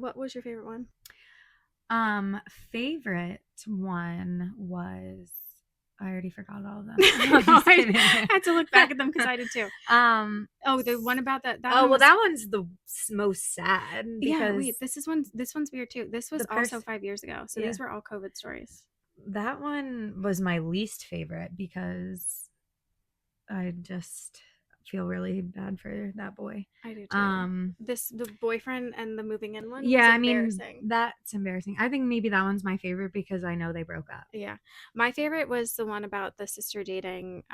What was your favorite one? Favorite one was, I already forgot all of them. I had to look back at them because I did too. Oh, the one about that. That one's the most sad. Yeah, wait. This one's weird too. This was also 5 years ago. So yeah. These were all COVID stories. That one was my least favorite because I just feel really bad for that boy. I do too. The boyfriend and the moving in one. Yeah, was embarrassing. That's embarrassing. I think maybe that one's my favorite because I know they broke up. Yeah, my favorite was the one about the sister dating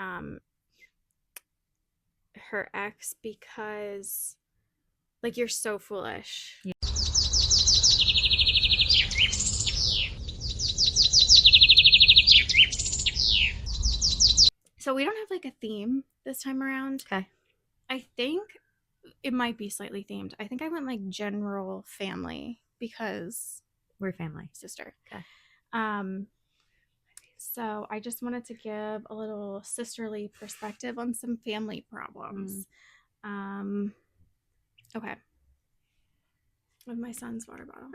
her ex because, like, you're so foolish. Yeah. So we don't have like a theme this time around. Okay. I think it might be slightly themed. I think I went like general family because we're family. Sister. Okay. So I just wanted to give a little sisterly perspective on some family problems. Okay. With my son's water bottle.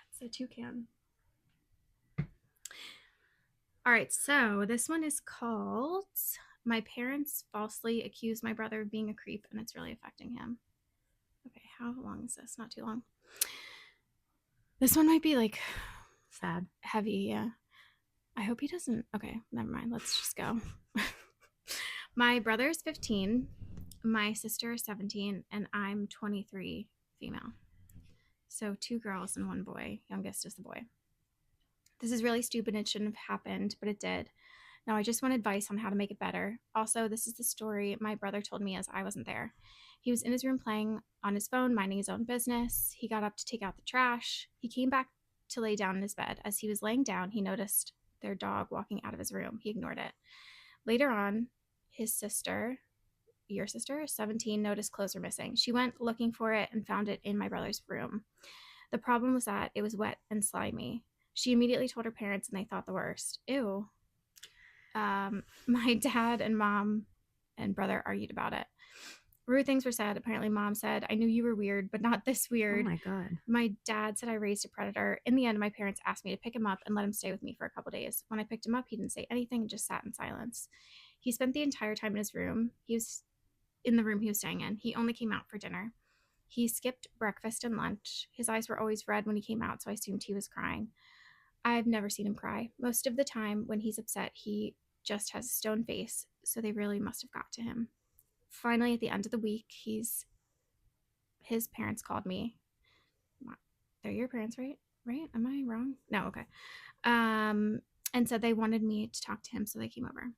It's a toucan. All right, so this one is called My Parents Falsely Accused My Brother of Being a Creep, and it's really affecting him. Okay, how long is this? Not too long. This one might be like sad, heavy, yeah. I hope he doesn't. Okay, never mind. Let's just go. My brother is 15, my sister is 17, and I'm 23, female. So 2 girls and 1 boy. Youngest is the boy. This is really stupid. It shouldn't have happened, but it did. Now I just want advice on how to make it better. Also, this is the story my brother told me as I wasn't there. He was in his room playing on his phone, minding his own business. He got up to take out the trash. He came back to lay down in his bed. As he was laying down, he noticed their dog walking out of his room. He ignored it. Later on, his sister, your sister, 17, noticed clothes were missing. She went looking for it and found it in my brother's room. The problem was that it was wet and slimy. She immediately told her parents, and they thought the worst. Ew. My dad and mom and brother argued about it. Rude things were said. Apparently, mom said, I knew you were weird, but not this weird. Oh my God. My dad said I raised a predator. In the end, my parents asked me to pick him up and let him stay with me for a couple days. When I picked him up, he didn't say anything and just sat in silence. He spent the entire time in his room. He was in the room he was staying in. He only came out for dinner. He skipped breakfast and lunch. His eyes were always red when he came out, so I assumed he was crying. I've never seen him cry. Most of the time when he's upset, he just has a stone face, so they really must have got to him. Finally, at the end of the week, his parents called me. They're your parents, right? Right? Am I wrong? No, okay. And said they wanted me to talk to him, so they came over.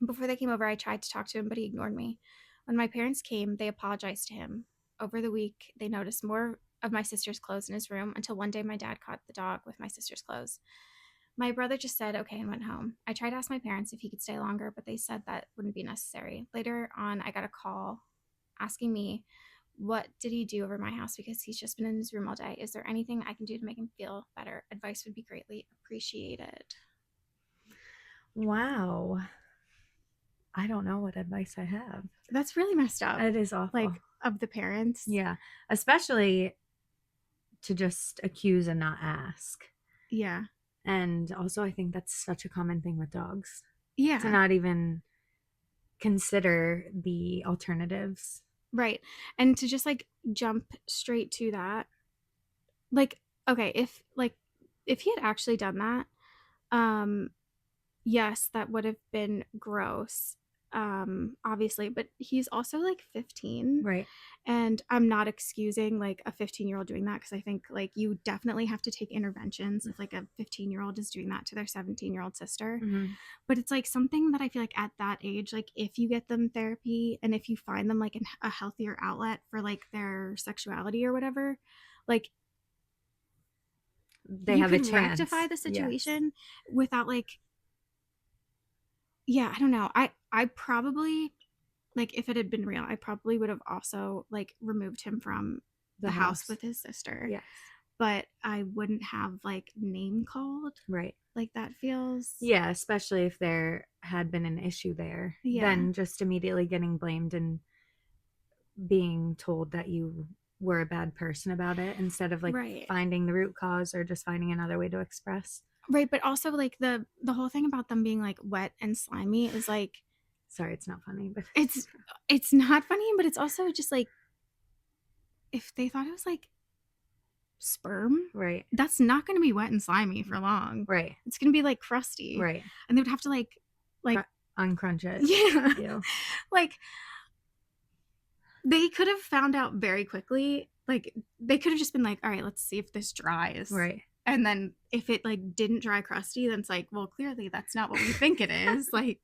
Before they came over, I tried to talk to him, but he ignored me. When my parents came, they apologized to him. Over the week, they noticed more of my sister's clothes in his room until one day my dad caught the dog with my sister's clothes. My brother just said okay and went home. I tried to ask my parents if he could stay longer, but they said that wouldn't be necessary. Later on, I got a call asking me, what did he do over my house because he's just been in his room all day? Is there anything I can do to make him feel better? Advice would be greatly appreciated. Wow. I don't know what advice I have. That's really messed up. It is awful. Like, of the parents. Yeah. Especially to just accuse and not ask. Yeah. And also, I think that's such a common thing with dogs. Yeah. To not even consider the alternatives. Right. And to just like jump straight to that. Like, okay, if he had actually done that, yes, that would have been gross. Obviously, but he's also like 15. Right. And I'm not excusing like a 15-year-old doing that, because I think like you definitely have to take interventions if like a 15-year-old is doing that to their 17-year-old sister. Mm-hmm. But it's like something that I feel like at that age, like if you get them therapy and if you find them like a healthier outlet for like their sexuality or whatever, like they have a chance. Rectify the situation without like, yeah, I don't know. I probably, like, if it had been real, I probably would have also like removed him from the house with his sister. Yes. But I wouldn't have like name called. Right. Like that feels. Yeah, especially if there had been an issue there. Yeah. Then just immediately getting blamed and being told that you were a bad person about it instead of like Right. finding the root cause or just finding another way to express. Right, but also like the whole thing about them being like wet and slimy is like Sorry, it's not funny, but it's it's not funny, but it's also just like if they thought it was like sperm, right, that's not going to be wet and slimy for long. right, It's going to be like crusty. right. And they would have to like Uncrunch it. yeah. Ew. Like they could have found out very quickly. Like they could have just been like, all right, let's see if this dries. Right. And then if it like didn't dry crusty, then it's like, well, clearly that's not what we think it is. Like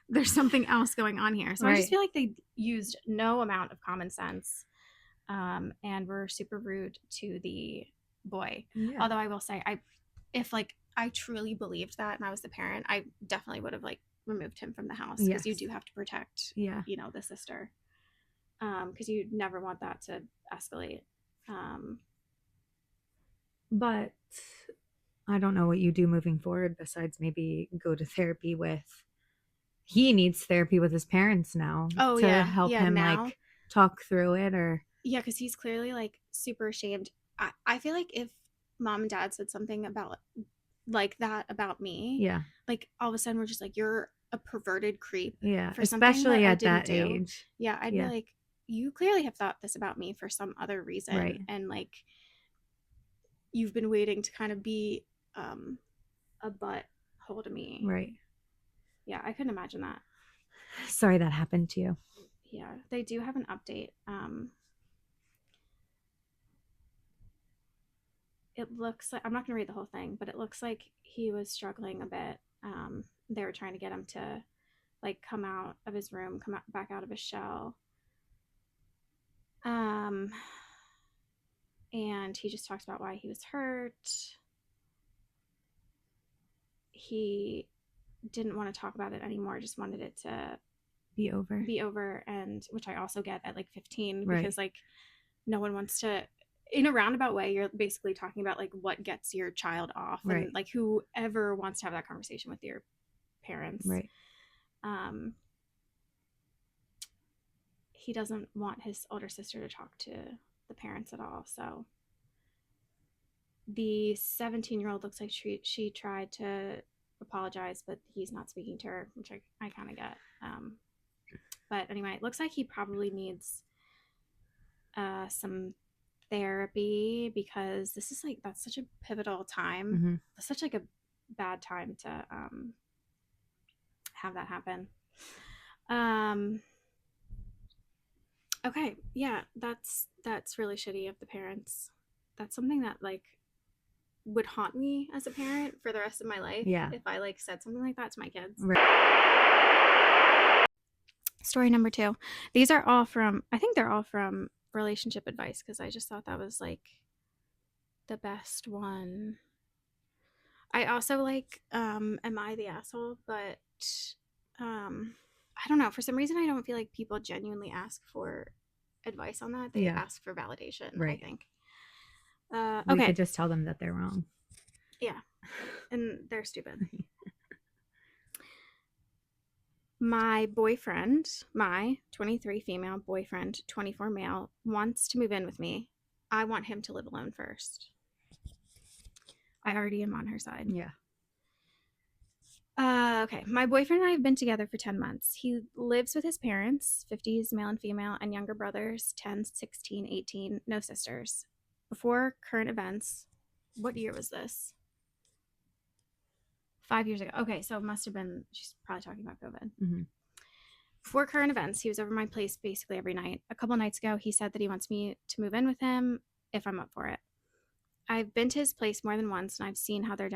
there's something else going on here. So I just Right. feel like they used no amount of common sense, and were super rude to the boy. Yeah. Although I will say, if like I truly believed that and I was the parent, I definitely would have like removed him from the house because you Yes. do have to protect, Yeah. you know, the sister, because you never want that to escalate. But I don't know what you do moving forward besides maybe go to therapy with. He needs therapy with his parents now Oh to yeah, help yeah. him Now, like talk through it or yeah, because he's clearly like super ashamed. I feel like if mom and dad said something about like that about me, yeah. like all of a sudden we're just like, you're a perverted creep Yeah, for something that especially I at didn't that do. age. Yeah, I'd be Yeah. like, you clearly have thought this about me for some other reason. Right. And like, you've been waiting to kind of be a butt hole to me. Right. Yeah, I couldn't imagine that. Sorry that happened to you. Yeah, they do have an update. It looks like, I'm not going to read the whole thing, but it looks like he was struggling a bit. They were trying to get him to like come out of his room, come out, back out of his shell. And he just talks about why he was hurt. He didn't want to talk about it anymore, just wanted it to Be over. And which I also get at like 15 Right. because like no one wants to, in a roundabout way, you're basically talking about like what gets your child off, Right. and like whoever wants to have that conversation with your parents. Right. He doesn't want his older sister to talk to the parents at all. So the 17-year-old looks like she tried to apologize, but he's not speaking to her, which I kind of get. But anyway, it looks like he probably needs some therapy because this is like, that's such a pivotal time. Mm-hmm. It's such like a bad time to have that happen. Okay, yeah, that's really shitty of the parents. That's something that like would haunt me as a parent for the rest of my life. Yeah. If I like said something like that to my kids. Right. Story number 2. These are all from, I think they're all from relationship advice because I just thought that was like the best one. I also like Am I the Asshole? But I don't know. For some reason, I don't feel like people genuinely ask for advice on that. They ask for validation, right. I think. Okay. We could just tell them that they're wrong. Yeah. And they're stupid. My boyfriend, my 23 female boyfriend, 24 male, wants to move in with me. I want him to live alone first. I already am on her side. Yeah. Okay. My boyfriend and I have been together for 10 months. He lives with his parents, 50s, male and female, and younger brothers, 10, 16, 18, no sisters. Before current events, what year was this? 5 years ago. Okay, so it must have been, she's probably talking about COVID. Mm-hmm. Before current events, he was over my place basically every night. A couple nights ago, he said that he wants me to move in with him if I'm up for it. I've been to his place more than once, and I've seen how their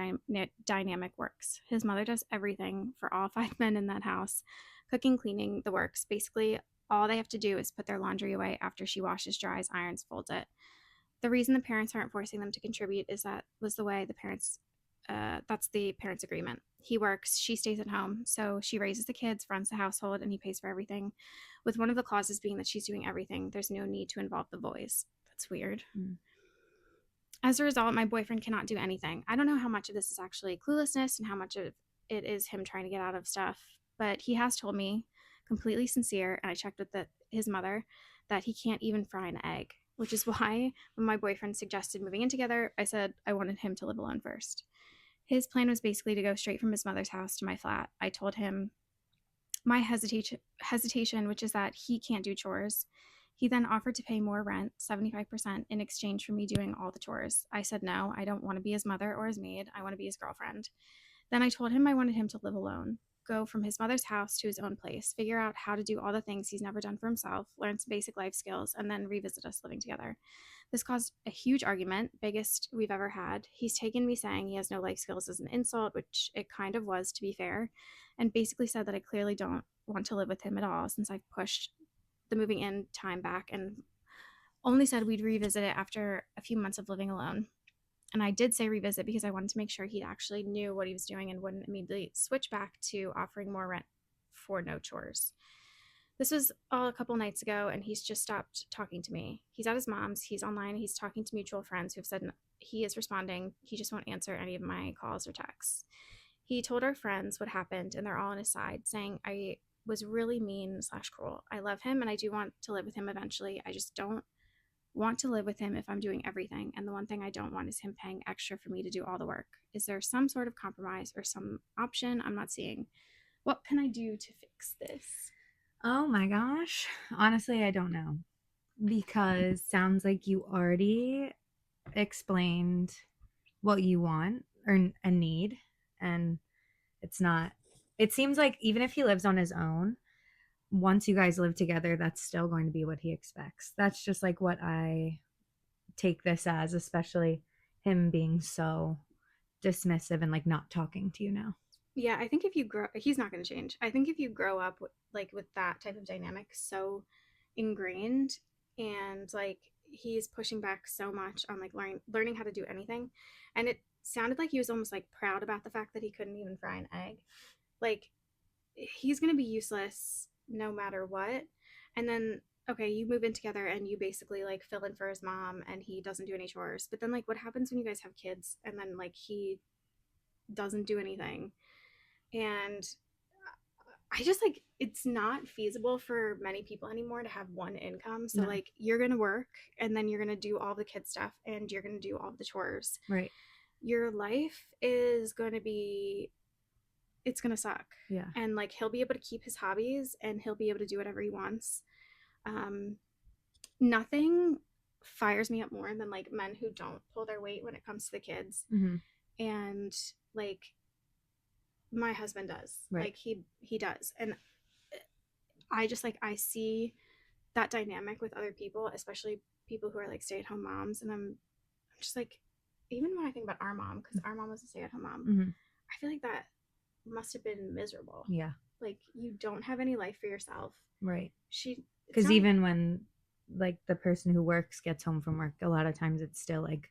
dynamic works. His mother does everything for all 5 men in that house, cooking, cleaning, the works. Basically, all they have to do is put their laundry away after she washes, dries, irons, folds it. The reason the parents aren't forcing them to contribute is that was the way the parents, that's the parents' agreement. He works, she stays at home, so she raises the kids, runs the household, and he pays for everything, with one of the clauses being that she's doing everything. There's no need to involve the boys. That's weird. As a result, my boyfriend cannot do anything. I don't know how much of this is actually cluelessness and how much of it is him trying to get out of stuff, but he has told me, completely sincere, and I checked with his mother, that he can't even fry an egg, which is why when my boyfriend suggested moving in together, I said I wanted him to live alone first. His plan was basically to go straight from his mother's house to my flat. I told him my hesitation, which is that he can't do chores. He then offered to pay more rent, 75%, in exchange for me doing all the chores. I said no, I don't want to be his mother or his maid. I want to be his girlfriend. Then I told him I wanted him to live alone, go from his mother's house to his own place, figure out how to do all the things he's never done for himself, learn some basic life skills, and then revisit us living together. This caused a huge argument, biggest we've ever had. He's taken me saying he has no life skills as an insult, which it kind of was, to be fair, and basically said that I clearly don't want to live with him at all since I've pushed the moving in time back and only said we'd revisit it after a few months of living alone. And I did say revisit because I wanted to make sure he actually knew what he was doing and wouldn't immediately switch back to offering more rent for no chores. This was all a couple nights ago, and he's just stopped talking to me. He's at his mom's, he's online, he's talking to mutual friends who have said he is responding. He just won't answer any of my calls or texts. He told our friends what happened, and they're all on his side, saying I was really mean / cruel. I love him, and I do want to live with him eventually. I just don't want to live with him if I'm doing everything. And the one thing I don't want is him paying extra for me to do all the work. Is there some sort of compromise or some option I'm not seeing? What can I do to fix this? Oh my gosh. Honestly, I don't know. Because sounds like you already explained what you want or a need. And it's not, it seems like even if he lives on his own, once you guys live together, that's still going to be what he expects. That's just like what I take this as, especially him being so dismissive and like not talking to you now. Yeah, I think if you grow, he's not going to change. I think if you grow up like with that type of dynamic so ingrained, and like he's pushing back so much on like learning how to do anything, and it sounded like he was almost like proud about the fact that he couldn't even fry an egg. Like he's going to be useless no matter what. And then okay, you move in together and you basically like fill in for his mom and he doesn't do any chores. But then like what happens when you guys have kids and then like he doesn't do anything? And I just like it's not feasible for many people anymore to have one income. So No. like you're going to work and then you're going to do all the kid stuff and you're going to do all the chores. Right. Your life is going to be it's going to suck. Yeah. And like he'll be able to keep his hobbies and he'll be able to do whatever he wants. Um Nothing fires me up more than like men who don't pull their weight when it comes to the kids. Mm-hmm. And like my husband does. Right. Like he does. And I just like I see that dynamic with other people, especially people who are like stay-at-home moms, and I'm just like even when I think about our mom, because our mom was a stay-at-home mom, Mm-hmm. I feel like that must have been miserable. Yeah. Like you don't have any life for yourself. Right. She Because even when like the person who works gets home from work, a lot of times it's still like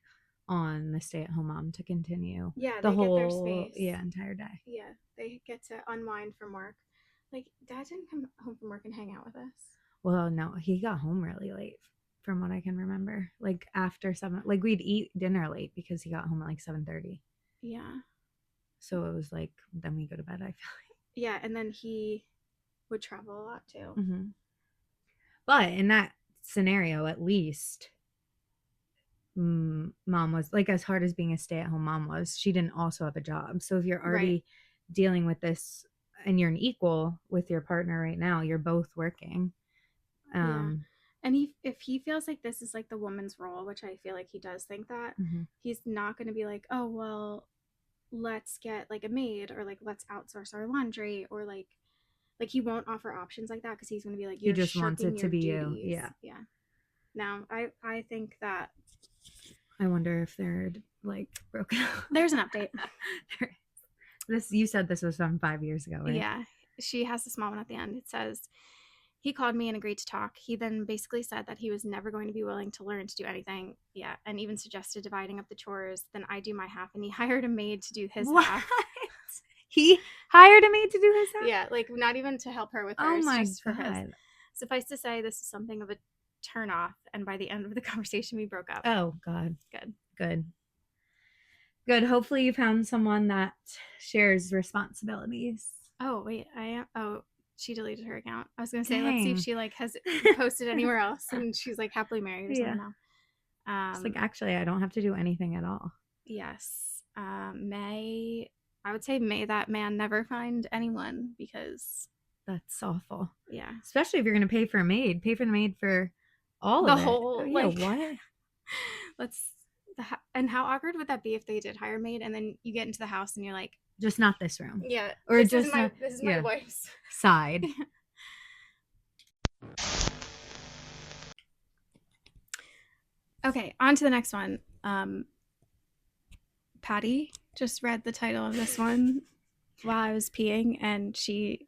on the stay-at-home mom to continue the they whole get their space. entire day. Yeah, they get to unwind from work. Like dad didn't come home from work and hang out with us. Well, no, he got home really late from what I can remember. Like after 7, like we'd eat dinner late because he got home at like 7:30. Yeah. So it was like then we go to bed, I feel like. Yeah, and then he would travel a lot too. Mm-hmm. But in that scenario, at least mom was like, as hard as being a stay-at-home mom was, she didn't also have a job. So if you're already dealing with this and you're an equal with your partner right now, you're both working. Yeah. And if he feels like this is like the woman's role, which I feel like he does think that, mm-hmm. he's not going to be like, oh, well, let's get like a maid or like let's outsource our laundry or like he won't offer options like that because he's going to be like, you're he just wants it to be duties. you. Yeah. Yeah. Now, I think that. I wonder if they're like broken up. There's an update. You said this was from 5 years ago, right? Yeah. She has a small one at the end. It says, he called me and agreed to talk. He then basically said that he was never going to be willing to learn to do anything. Yeah. And even suggested dividing up the chores. Then I do my half. And he hired a maid to do his half. He hired a maid to do his half? Yeah. Like not even to help her with hers. Oh my just God. For his. Suffice to say, this is something of a turn off. And by the end of the conversation, we broke up. Oh, God. Good. Hopefully you found someone that shares responsibilities. Oh, wait. Oh, She deleted her account. I was gonna say, let's see if Dang. she like has posted anywhere else and she's like happily married or Yeah. something now. It's like, actually, I don't have to do anything at all. Yes. May I would say may that man never find anyone because That's awful. yeah. Especially if you're going to pay for a maid. Pay for the maid for all The of it. whole Yeah, like what? let's and how awkward would that be if they did hire a maid and then you get into the house and you're like, Just not this room. yeah, Or just not, this is yeah, my wife's side. Okay, on to the next one. Patty just read the title of this one while I was peeing, and she,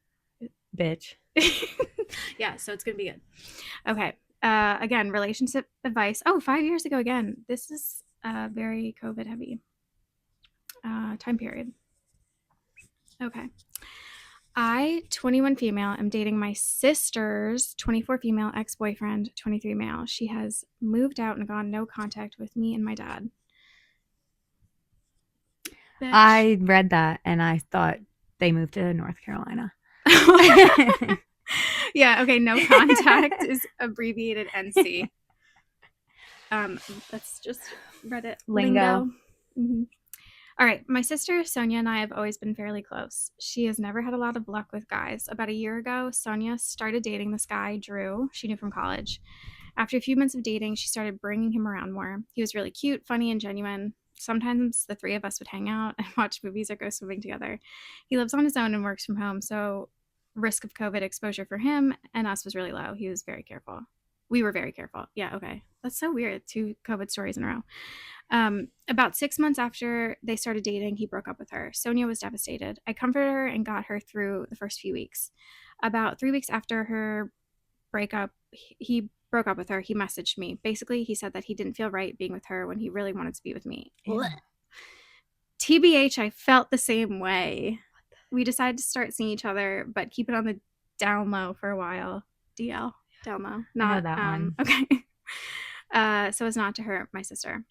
Bitch. yeah, so it's gonna be good. Okay, again, relationship advice. Oh, 5 years ago again. This is very COVID heavy time period. Okay. I, 21 female, am dating my sister's 24 female ex boyfriend, 23 male. She has moved out and gone no contact with me and my dad. Bitch. I read that and I thought they moved to North Carolina. Yeah, okay, no contact is abbreviated NC. That's just Reddit lingo. Mm-hmm. All right, my sister Sonia and I have always been fairly close. She has never had a lot of luck with guys. About a year ago, Sonia started dating this guy, Drew, she knew from college. After a few months of dating, she started bringing him around more. He was really cute, funny, and genuine. Sometimes the three of us would hang out and watch movies or go swimming together. He lives on his own and works from home, so risk of COVID exposure for him and us was really low. He was very careful. We were very careful. Yeah, okay. That's so weird. 2 COVID stories in a row. About 6 months after they started dating, he broke up with her. Sonia was devastated. I comforted her and got her through the first few weeks. About 3 weeks after her breakup, he broke up with her. He messaged me. Basically, he said that he didn't feel right being with her when he really wanted to be with me. TBH, I felt the same way. We decided to start seeing each other, but keep it on the down low for a while. DL, down low. Not I know that one. Okay. So as not to hurt my sister.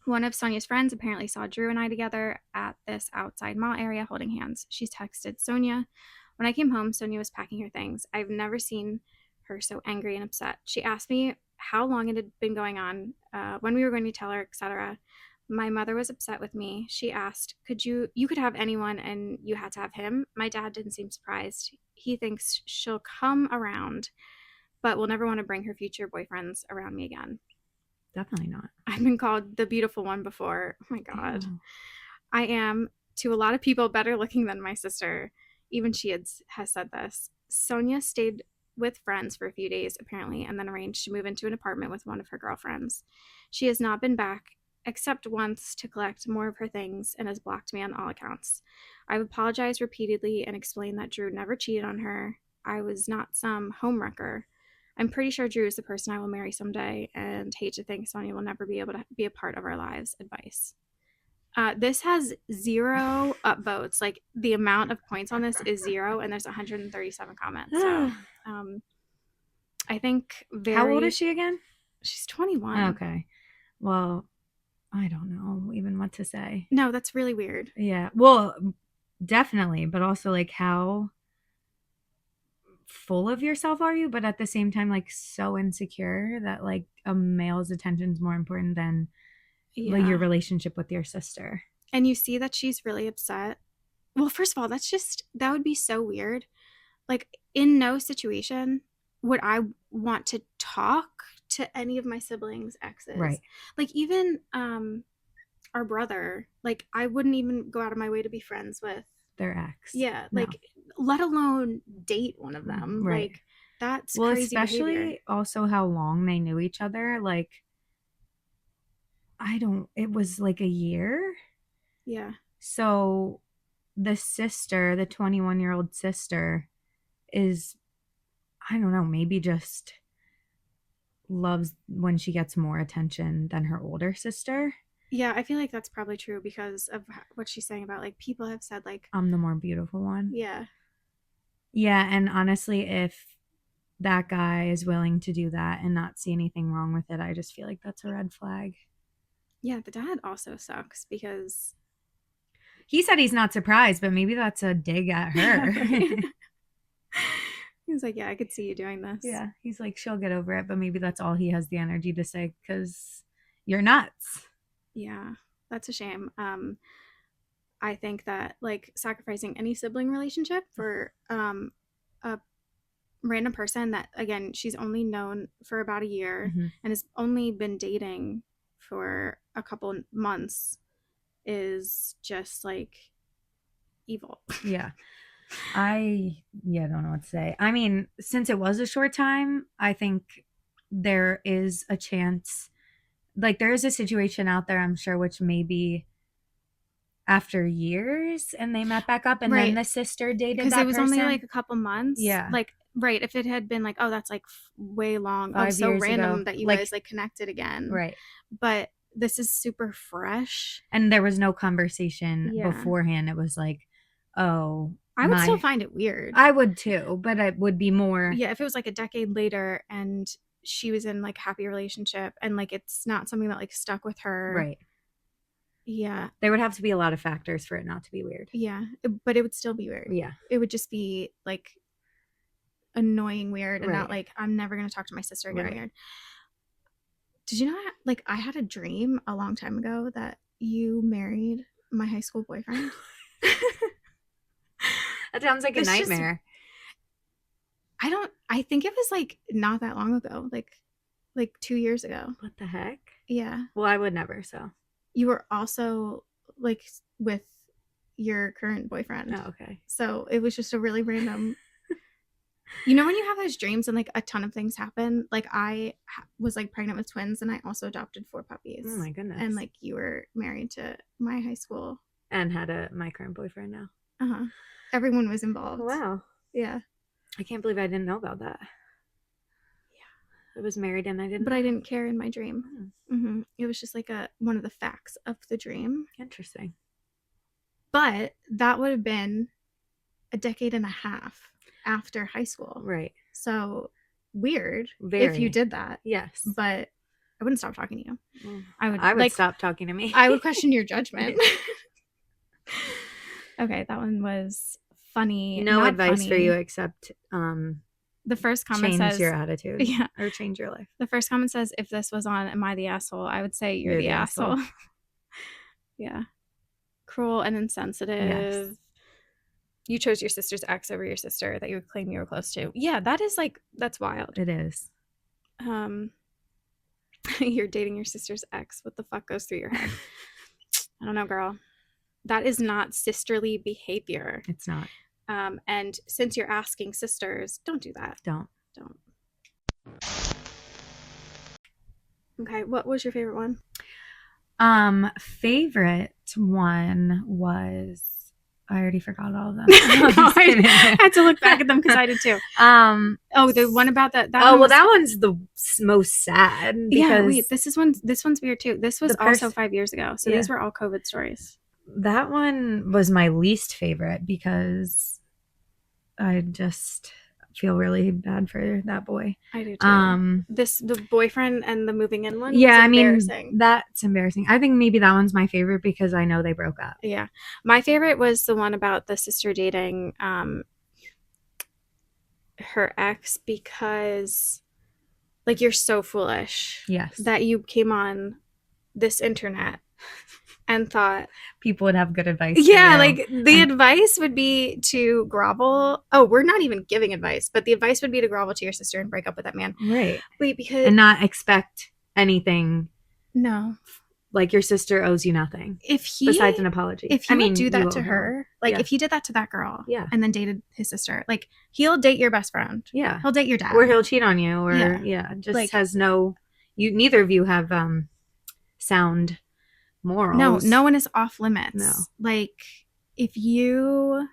One of Sonia's friends apparently saw Drew and I together at this outside mall area holding hands. She texted Sonia. When I came home, Sonia was packing her things. I've never seen her so angry and upset. She asked me how long it had been going on, when we were going to tell her, etc. My mother was upset with me. She asked, you could have anyone and you had to have him? My dad didn't seem surprised. He thinks she'll come around, but will never want to bring her future boyfriends around me again. Definitely not. I've been called the beautiful one before. Oh my God. Ew. I am, to a lot of people, better looking than my sister. Even she has said this. Sonia stayed with friends for a few days, apparently, and then arranged to move into an apartment with one of her girlfriends. She has not been back except once to collect more of her things and has blocked me on all accounts. I've apologized repeatedly and explained that Drew never cheated on her. I was not some homewrecker. I'm pretty sure Drew is the person I will marry someday and hate to think Sonia will never be able to be a part of our lives. Advice. This has 0 upvotes. Like, the amount of points on this is 0, and there's 137 comments. So I think How old is she again? She's 21. Okay. Well, I don't know even what to say. No, that's really weird. Yeah. Well, definitely. But also, like, how full of yourself are you? But at the same time, like, so insecure that, like, a male's attention is more important than like, your relationship with your sister. And you see that she's really upset. Well, first of all, that would be so weird. Like, in no situation would I want to talk to any of my siblings' exes. Right. Like, even our brother, like, I wouldn't even go out of my way to be friends with their ex. Yeah, like, let alone date one of them. Right. Like, that's crazy especially behavior. Also how long they knew each other. Like, it was like a year. Yeah. So the sister, the 21-year-old sister, is, I don't know, maybe just loves when she gets more attention than her older sister. Yeah, I feel like that's probably true because of what she's saying about, like, people have said, like, I'm the more beautiful one. Yeah. Yeah, and honestly, if that guy is willing to do that and not see anything wrong with it, I just feel like that's a red flag. Yeah, the dad also sucks because he said he's not surprised, but maybe that's a dig at her. He's like, yeah, I could see you doing this. Yeah. He's like, she'll get over it, but maybe that's all he has the energy to say because you're nuts. Yeah, that's a shame. I think that like sacrificing any sibling relationship for a random person that, again, she's only known for about a year and has only been dating for a couple months is just like evil. Yeah. I don't know what to say. I mean, since it was a short time, I think there is a chance, like there is a situation out there, I'm sure, which maybe after years and they met back up and Right. then the sister dated because that it was person. only like a couple months. Yeah. Like, right, if it had been like, oh, that's like way long, 5 so years random ago, that you like, guys like connected again. Right. But this is super fresh. And there was no conversation Yeah. beforehand. It was like, oh, I would still find it weird. I would too, but it would be more. Yeah, if it was like a decade later and she was in like a happy relationship and like it's not something that like stuck with her. Right. Yeah. There would have to be a lot of factors for it not to be weird. Yeah, but it would still be weird. Yeah. It would just be like annoying weird and Right. not like, I'm never going to talk to my sister again Right. weird. Did you know like I had a dream a long time ago that you married my high school boyfriend? That sounds like a nightmare. I think it was like not that long ago, like 2 years ago. What the heck? Yeah. Well, I would never, so. You were also like with your current boyfriend. Oh, okay. So it was just a really random. You know when you have those dreams and like a ton of things happen? Like I was like pregnant with twins and I also adopted 4 puppies. Oh my goodness. And like you were married to my high school. And had my current boyfriend now. Uh-huh. Everyone was involved. Wow. Yeah. I can't believe I didn't know about that. Yeah. I was married and I didn't. But I didn't care in my dream. Mm-hmm. It was just like one of the facts of the dream. Interesting. But that would have been a decade and a half after high school. Right. So weird. Very. If you did that. Yes. But I wouldn't stop talking to you. Well, I would like, stop talking to me. I would question your judgment. Okay, that one was funny. No Not advice funny. for you except the first comment change says your attitude. Yeah. Or change your life. The first comment says, if this was on Am I the Asshole? I would say you're the asshole. Yeah. Cruel and insensitive. Yes. You chose your sister's ex over your sister that you would claim you were close to. Yeah, that is like, that's wild. It is. You're dating your sister's ex. What the fuck goes through your head? I don't know, girl. That is not sisterly behavior. It's not. And since you're asking sisters, don't do that. Don't. Okay, what was your favorite one? Favorite one was, I already forgot all of them. I had to look back at them because I did too. The one about that. That one's the most sad. Yeah, wait, this one's weird too. This was also 5 years ago. So these were all COVID stories. That one was my least favorite because I just feel really bad for that boy. I do too. The boyfriend and the moving in one. Yeah, I mean, that's embarrassing. I think maybe that one's my favorite because I know they broke up. Yeah, my favorite was the one about the sister dating her ex because, like, you're so foolish. Yes, that you came on this internet and thought people would have good advice. Yeah, like the advice would be to grovel. Oh, we're not even giving advice, but the advice would be to grovel to your sister and break up with that man. Right. Wait, because and not expect anything. No. Like your sister owes you nothing. Besides an apology. If he would do that to her, like if he did that to that girl, and then dated his sister, like he'll date your best friend. Yeah. He'll date your dad. Or he'll cheat on you, or just like, has neither of you have sound morals. No one is off limits. No. Like if you,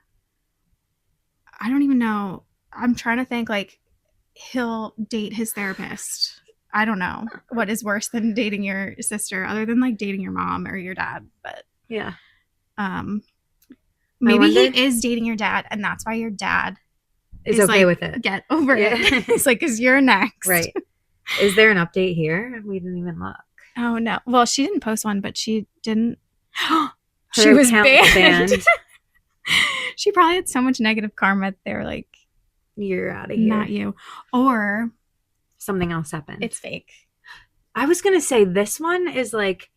I don't even know. I'm trying to think, like he'll date his therapist. I don't know what is worse than dating your sister other than like dating your mom or your dad. But yeah. Maybe he is dating your dad and that's why your dad is okay like, with it. Get over it. It's like, because you're next. Right. Is there an update here? We didn't even look. Oh, no. Well, she didn't post one, but she didn't. She was banned. She probably had so much negative karma. They were like, you're out of here. Not you. Or something else happened. It's fake. I was going to say this one is like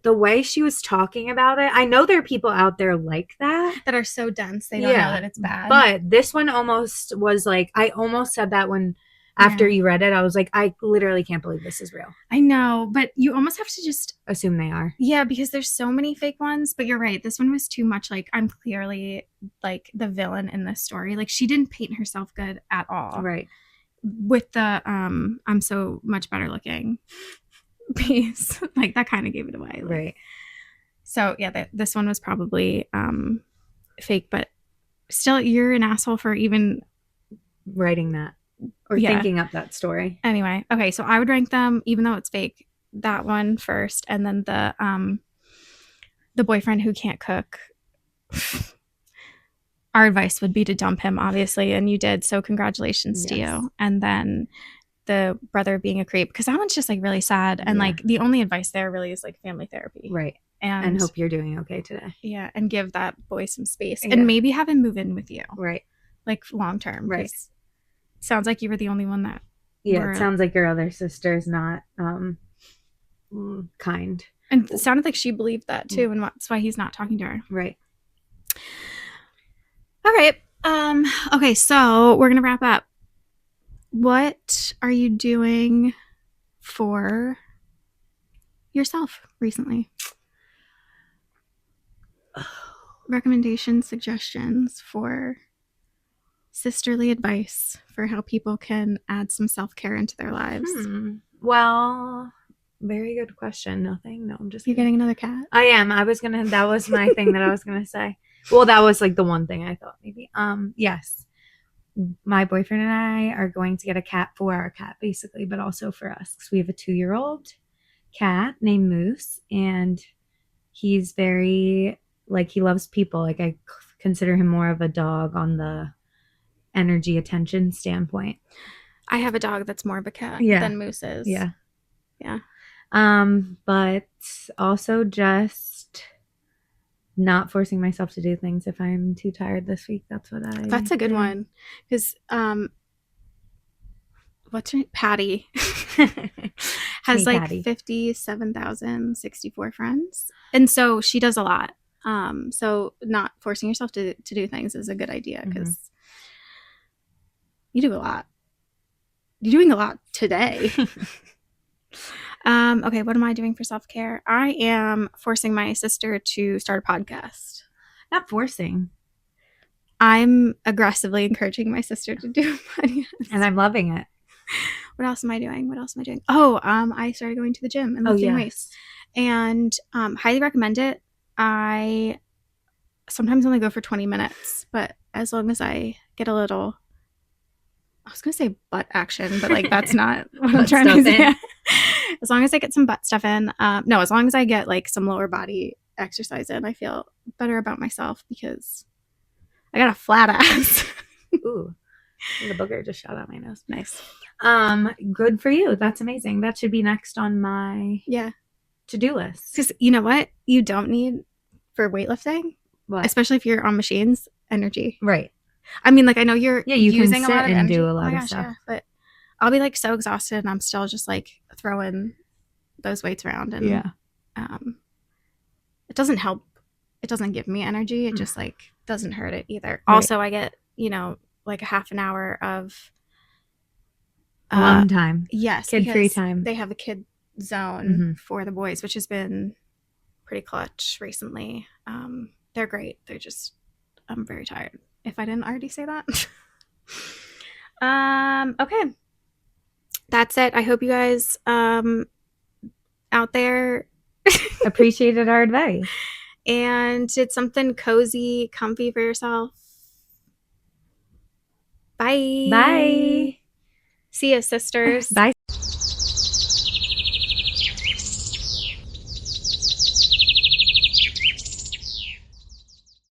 the way she was talking about it. I know there are people out there like that are so dense they don't know that it's bad. But this one almost was like, I almost said that when after you read it, I was like, I literally can't believe this is real. I know, but you almost have to just assume they are. Yeah, because there's so many fake ones. But you're right. This one was too much. Like, I'm clearly like the villain in this story. Like, she didn't paint herself good at all. Right. With the I'm so much better looking piece. Like, that kind of gave it away. Like, right. So yeah, this one was probably fake, but still, you're an asshole for even writing that or thinking up that story. Anyway, okay, so I would rank them, even though it's fake, that one first, and then the boyfriend who can't cook. Our advice would be to dump him, obviously, and you did, so congratulations to you. And then the brother being a creep, because that one's just like really sad, and like the only advice there really is like family therapy, right? And hope you're doing okay today. Yeah, and give that boy some space, and maybe have him move in with you, right? Like long term, right? Sounds like you were the only one that. Yeah, it sounds like your other sister's not kind, and it sounded like she believed that too, and that's why he's not talking to her, right? All right. Okay, so we're gonna wrap up. What are you doing for yourself recently? Recommendations, suggestions for sisterly advice for how people can add some self-care into their lives. Well, very good question. Nothing. No, I'm just You're getting another cat? I am. That was my thing that I was gonna say. Well, that was like the one thing I thought maybe. Yes. My boyfriend and I are going to get a cat for our cat, basically, but also for us, because we have a 2-year-old cat named Moose, and he's very, like, he loves people. Like, I consider him more of a dog on the energy attention standpoint. I have a dog that's more of a cat than Moose is. Yeah. Yeah. But also just not forcing myself to do things if I'm too tired this week. That's a good one, because what's her name? Patty has like 57,064 friends, and so she does a lot. So not forcing yourself to do things is a good idea, because you do a lot. You're doing a lot today. Okay, what am I doing for self-care? I am forcing my sister to start a podcast. Not forcing. I'm aggressively encouraging my sister to do a podcast. And I'm loving it. What else am I doing? Oh, I started going to the gym and lifting weights. And highly recommend it. I sometimes only go for 20 minutes, but as long as I get a little, I was going to say butt action, but like that's not what I'm trying to say. As long as I get some butt stuff in. No, as long as I get like some lower body exercise in, I feel better about myself, because I got a flat ass. Ooh, the booger just shot out my nose. Nice. Good for you. That's amazing. That should be next on my to-do list. Because you know what you don't need for weightlifting? What? Especially if you're on machines, energy. Right. I mean, like, I know you're using can sit a lot of and energy. do a lot of stuff. Yeah, but I'll be like so exhausted, and I'm still just like throwing those weights around, and it doesn't help. It doesn't give me energy. It just like doesn't hurt it either. Right. Also, I get like a half an hour of alone time. Yes, kid-free time. They have a kid zone for the boys, which has been pretty clutch recently. They're great. I'm very tired. If I didn't already say that. Okay. That's it. I hope you guys out there appreciated our advice and did something cozy, comfy for yourself. Bye. Bye. See ya, sisters. Bye.